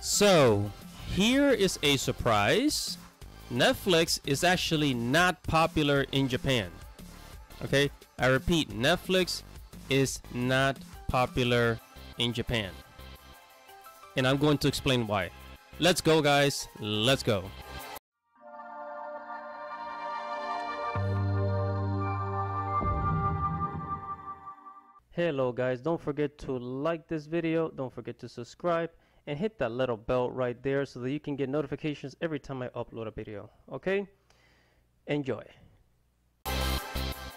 So here is a surprise. Netflix is actually not popular in Japan. Okay, I repeat, Netflix is not popular in Japan. And I'm going to explain why. Let's go, guys. Let's go. Hello guys, don't forget to like this video, don't forget to subscribe, and hit that little bell right there so that you can get notifications every time I upload a video. Okay? Enjoy.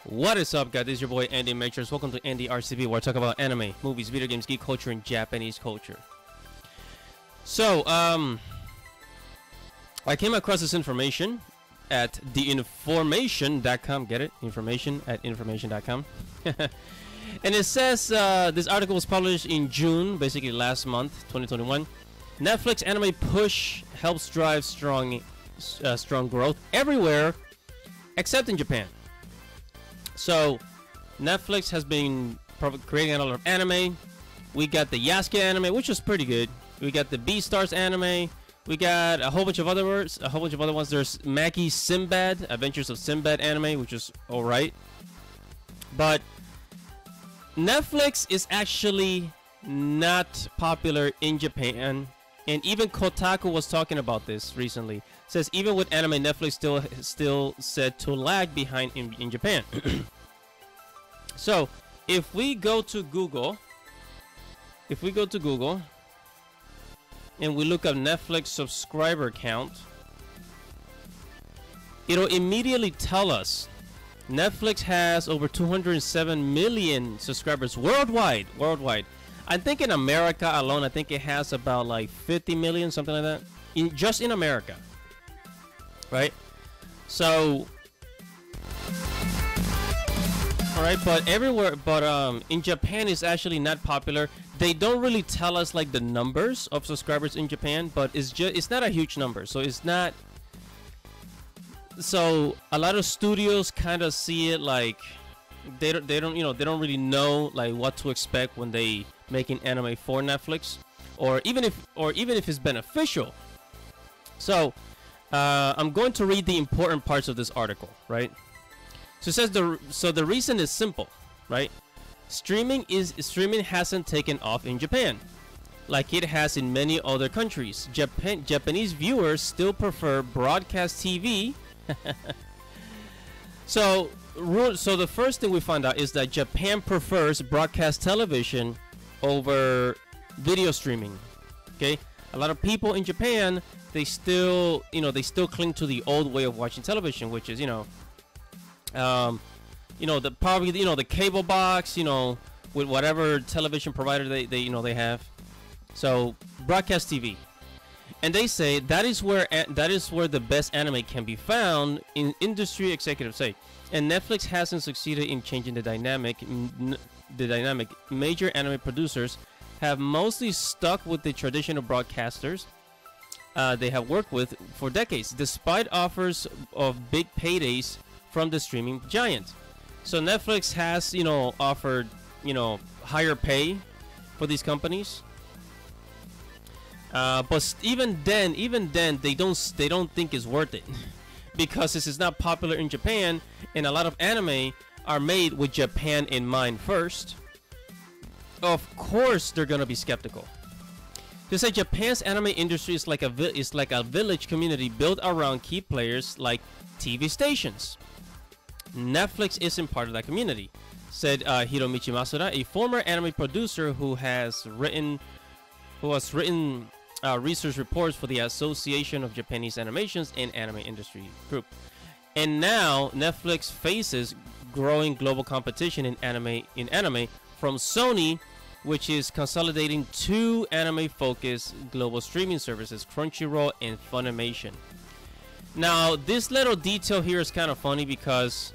What is up, guys? This is your boy Andy Matrix. Welcome to Andy RCB, where I talk about anime, movies, video games, geek culture, and Japanese culture. So, I came across this information at theinformation.com. Get it? Information at information.com. And it says this article was published in June, basically last month, 2021. Netflix anime push helps drive strong growth everywhere except in Japan. So Netflix has been creating a lot of anime. We got the Yasuke anime, which was pretty good. We got the Beastars anime. We got a whole bunch of other ones. There's Maki Sinbad, Adventures of Sinbad anime, which is alright. But Netflix is actually not popular in Japan, and even Kotaku was talking about this recently. It says even with anime, Netflix still said to lag behind in Japan. So if we go to Google, and we look up Netflix subscriber count, it'll immediately tell us Netflix has over 207 million subscribers worldwide. I think in America alone, I think it has about like 50 million, something like that, just in America, right? So, all right, but everywhere, in Japan it's actually not popular. They don't really tell us like the numbers of subscribers in Japan, but it's not a huge number, so it's not. So a lot of studios kind of see it like they don't really know like what to expect when they make an anime for Netflix, or even if it's beneficial. So I'm going to read the important parts of this article, right? So it says the reason is simple, right? Streaming hasn't taken off in Japan like it has in many other countries. Japanese viewers still prefer broadcast TV. So the first thing we find out is that Japan prefers broadcast television over video streaming. Okay, a lot of people in Japan, they still cling to the old way of watching television, which is the cable box, with whatever television provider they have. So broadcast TV. And they say that is where the best anime can be found, in industry executives say. And Netflix hasn't succeeded in changing the dynamic. Major anime producers have mostly stuck with the traditional broadcasters they have worked with for decades, despite offers of big paydays from the streaming giant. So Netflix has offered higher pay for these companies. But even then they don't think it's worth it because this is not popular in Japan, and a lot of anime are made with Japan in mind first. Of course they're gonna be skeptical. They say Japan's anime industry is like a village community built around key players like TV stations. Netflix isn't part of that community, said Hiromichi Masuda, a former anime producer who has written research reports for the Association of Japanese Animations and Anime Industry Group. And now Netflix faces growing global competition in anime from Sony, which is consolidating two anime-focused global streaming services, Crunchyroll and Funimation. Now, this little detail here is kind of funny because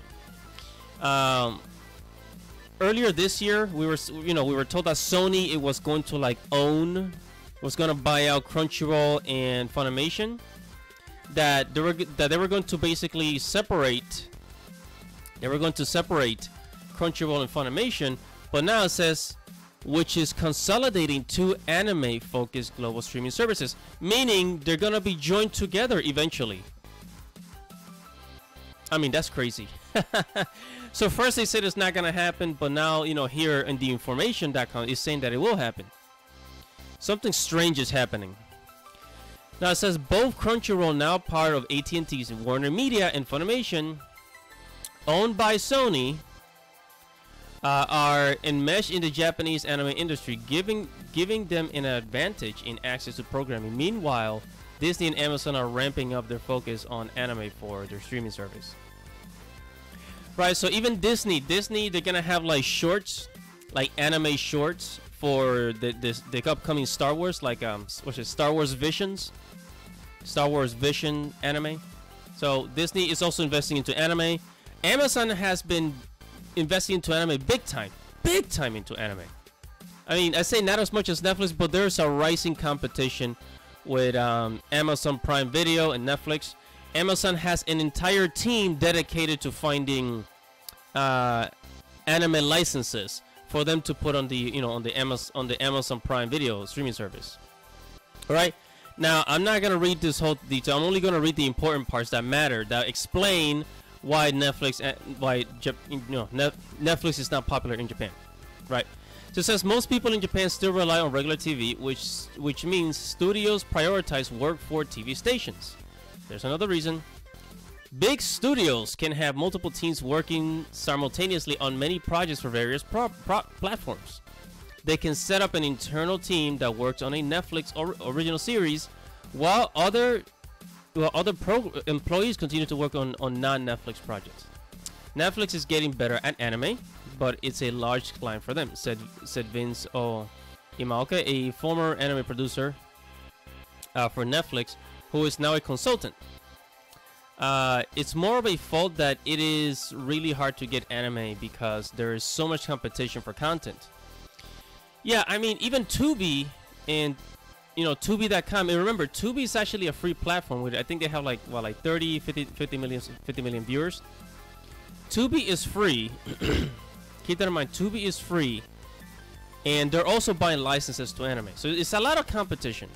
earlier this year we were told that Sony was going to buy out Crunchyroll and Funimation, that they were going to basically separate. They were going to separate Crunchyroll and Funimation, but now it says which is consolidating two anime-focused global streaming services, meaning they're gonna be joined together eventually. I mean, that's crazy. So first they said it's not gonna happen, but now, you know, here in the information.com is saying that it will happen. Something strange is happening. Now it says both Crunchyroll, now part of AT&T's Warner Media and Funimation, owned by Sony, are enmeshed in the Japanese anime industry, giving them an advantage in access to programming. Meanwhile, Disney and Amazon are ramping up their focus on anime for their streaming service. Right, so even Disney, they're gonna have like shorts, like anime shorts for the upcoming Star Wars, like what's it, Star Wars Vision anime. So Disney is also investing into anime. Amazon has been investing into anime big time into anime. I mean, I say not as much as Netflix, but there's a rising competition with Amazon Prime Video and Netflix. Amazon has an entire team dedicated to finding anime licenses for them to put on the, you know, on the Amazon Prime Video streaming service. All right. Now, I'm not gonna read this whole detail. I'm only gonna read the important parts that matter, that explain why Netflix is not popular in Japan, right? So it says most people in Japan still rely on regular TV, which means studios prioritize work for TV stations. There's another reason. Big studios can have multiple teams working simultaneously on many projects for various platforms. They can set up an internal team that works on a Netflix original series, while other employees continue to work on non-Netflix projects. Netflix is getting better at anime, but it's a large climb for them, said Vince Imaoka, a former anime producer for Netflix, who is now a consultant. It's more of a fault that it is really hard to get anime because there is so much competition for content. Yeah, I mean, even Tubi and, you know, Tubi.com. And remember, Tubi is actually a free platform. With, I think they have like, what, like 50 million viewers. Tubi is free. Keep that in mind. Tubi is free. And they're also buying licenses to anime. So it's a lot of competition.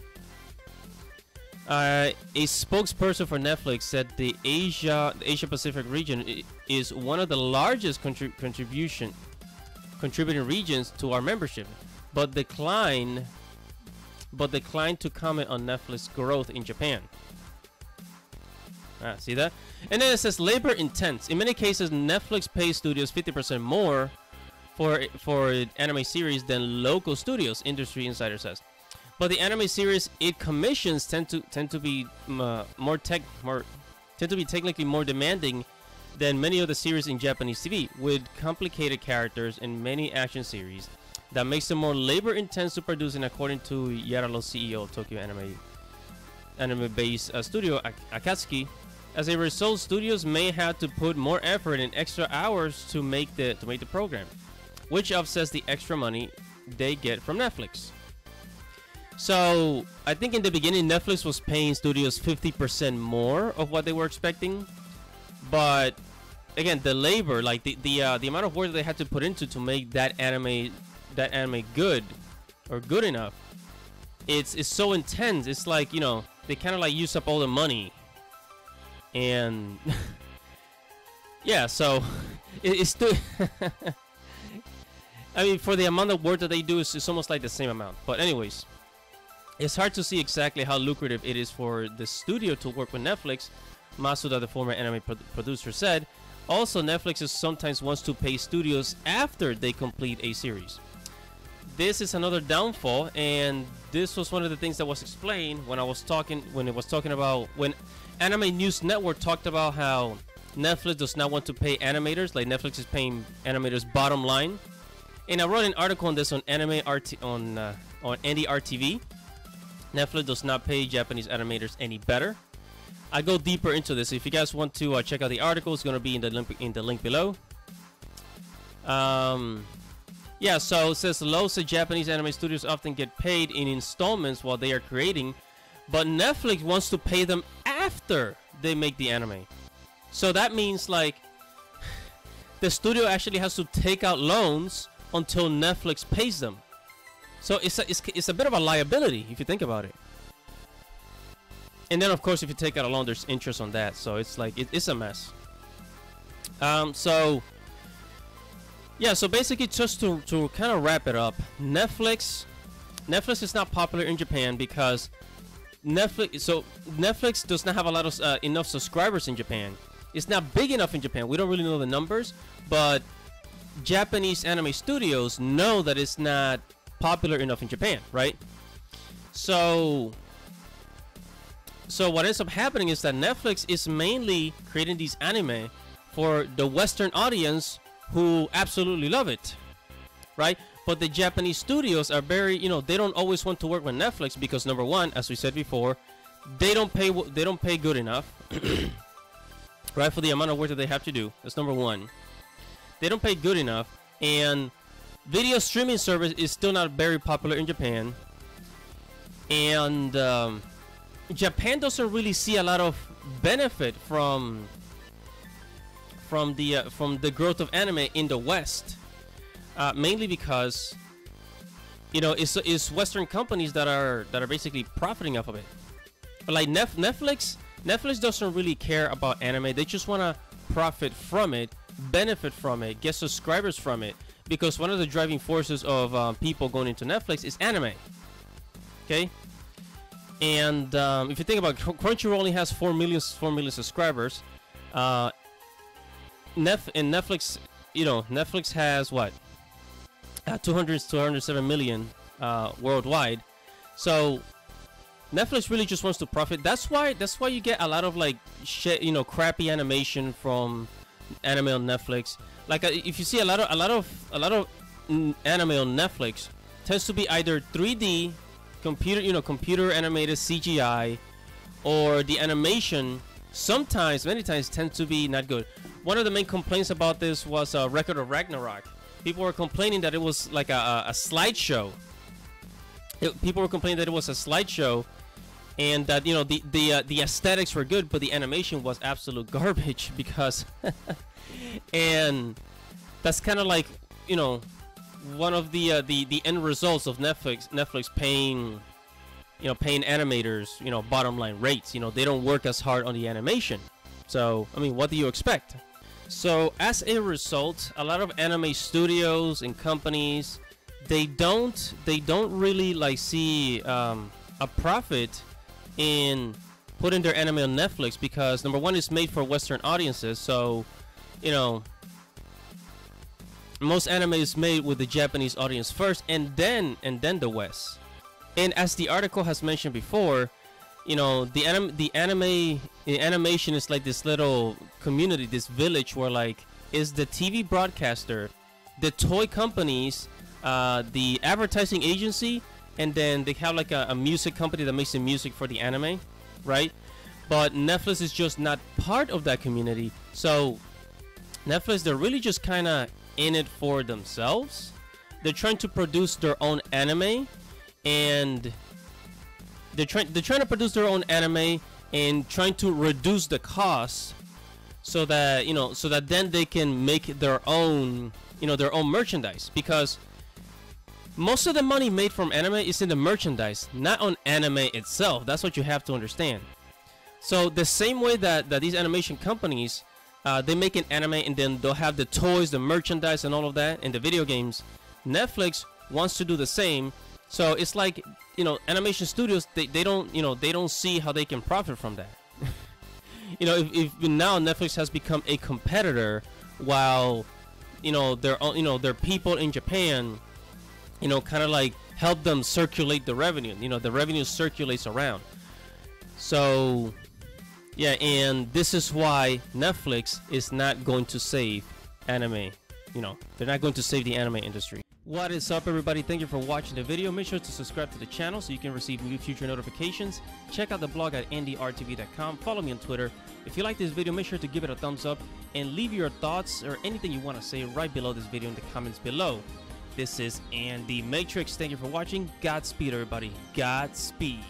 A spokesperson for Netflix said the Asia Pacific region is one of the largest contributing regions to our membership, but declined to comment on Netflix growth in Japan. See that? And then it says labor intense. In many cases, Netflix pays studios 50% more for anime series than local studios, industry insider says. But the anime series it commissions tend to be technically more demanding than many of the series in Japanese TV, with complicated characters and many action series that makes them more labor intense to produce. And according to Yaralo CEO of Tokyo anime-based studio Akatsuki, as a result, studios may have to put more effort and extra hours to make the program, which offsets the extra money they get from Netflix. So I think in the beginning Netflix was paying studios 50% more of what they were expecting, but again, the labor, like the amount of work that they had to put into to make that anime good or good enough, it's so intense. It's like, you know, they kind of like use up all the money, and yeah, so it's still I mean, for the amount of work that they do, it's almost like the same amount. But anyways, it's hard to see exactly how lucrative it is for the studio to work with Netflix, Masuda, the former anime producer, said. Also, Netflix sometimes wants to pay studios after they complete a series. This is another downfall, and this was one of the things that was explained when when Anime News Network talked about how Netflix does not want to pay animators, like Netflix is paying animators bottom line. And I wrote an article on this on NDRTV. Netflix does not pay Japanese animators any better. I go deeper into this. If you guys want to check out the article, it's going to be in the link below. Yeah, so it says low Japanese anime studios often get paid in installments while they are creating, but Netflix wants to pay them after they make the anime. So that means like the studio actually has to take out loans until Netflix pays them. So it's a bit of a liability if you think about it. And then of course if you take out a loan, there's interest on that. So it's like it's a mess. So yeah, so basically just to kind of wrap it up, Netflix is not popular in Japan because Netflix does not have a lot of enough subscribers in Japan. It's not big enough in Japan. We don't really know the numbers, but Japanese anime studios know that it's not popular enough in Japan, right? So what ends up happening is that Netflix is mainly creating these anime for the Western audience who absolutely love it, right? But the Japanese studios are very, they don't always want to work with Netflix because number one, as we said before, they don't pay good enough, right, for the amount of work that they have to do. That's number one. They don't pay good enough, and video streaming service is still not very popular in Japan, and Japan doesn't really see a lot of benefit from the growth of anime in the West, mainly because it's Western companies that are basically profiting off of it. But like Netflix doesn't really care about anime. They just want to profit from it, benefit from it, get subscribers from it, because one of the driving forces of people going into Netflix is anime. Okay, and if you think about it, Crunchyroll only has 4 million subscribers. Netflix, Netflix has what? 207 million worldwide. So Netflix really just wants to profit. That's why you get a lot of like crappy animation from anime on Netflix. Like if you see a lot of anime on Netflix tends to be either 3D computer animated CGI, or the animation many times tends to be not good. One of the main complaints about this was Record of Ragnarok. People were complaining that it was like a slideshow. People were complaining that it was a slideshow, and that the aesthetics were good, but the animation was absolute garbage because, and that's kind of like one of the end results of Netflix paying animators bottom line rates. They don't work as hard on the animation. So I mean, what do you expect? So as a result, a lot of anime studios and companies, they don't really like see a profit in putting their anime on Netflix, because number one, it's made for Western audiences. So most anime is made with the Japanese audience first, and then the West. And as the article has mentioned before, the animation is like this little community, this village where like is the TV broadcaster, the toy companies, the advertising agency, and then they have like a music company that makes the music for the anime, right? But Netflix is just not part of that community. So Netflix, they're really just kind of in it for themselves. They're trying to produce their own anime, and they're trying to produce their own anime and trying to reduce the costs, so that then they can make their own merchandise, because most of the money made from anime is in the merchandise, not on anime itself. That's what you have to understand. So the same way that these animation companies, they make an anime and then they'll have the toys, the merchandise, and all of that, and the video games, Netflix wants to do the same. So it's like, animation studios, they don't see how they can profit from that. if now Netflix has become a competitor, while their people in Japan, kind of like help them circulate the revenue. The revenue circulates around. So yeah, and this is why Netflix is not going to save anime. They're not going to save the anime industry. What is up, everybody? Thank you for watching the video. Make sure to subscribe to the channel so you can receive new future notifications. Check out the blog at ndrtv.com. Follow me on Twitter. If you like this video, make sure to give it a thumbs up and leave your thoughts or anything you want to say right below this video in the comments below. This is Andy Matrix. Thank you for watching. Godspeed, everybody. Godspeed.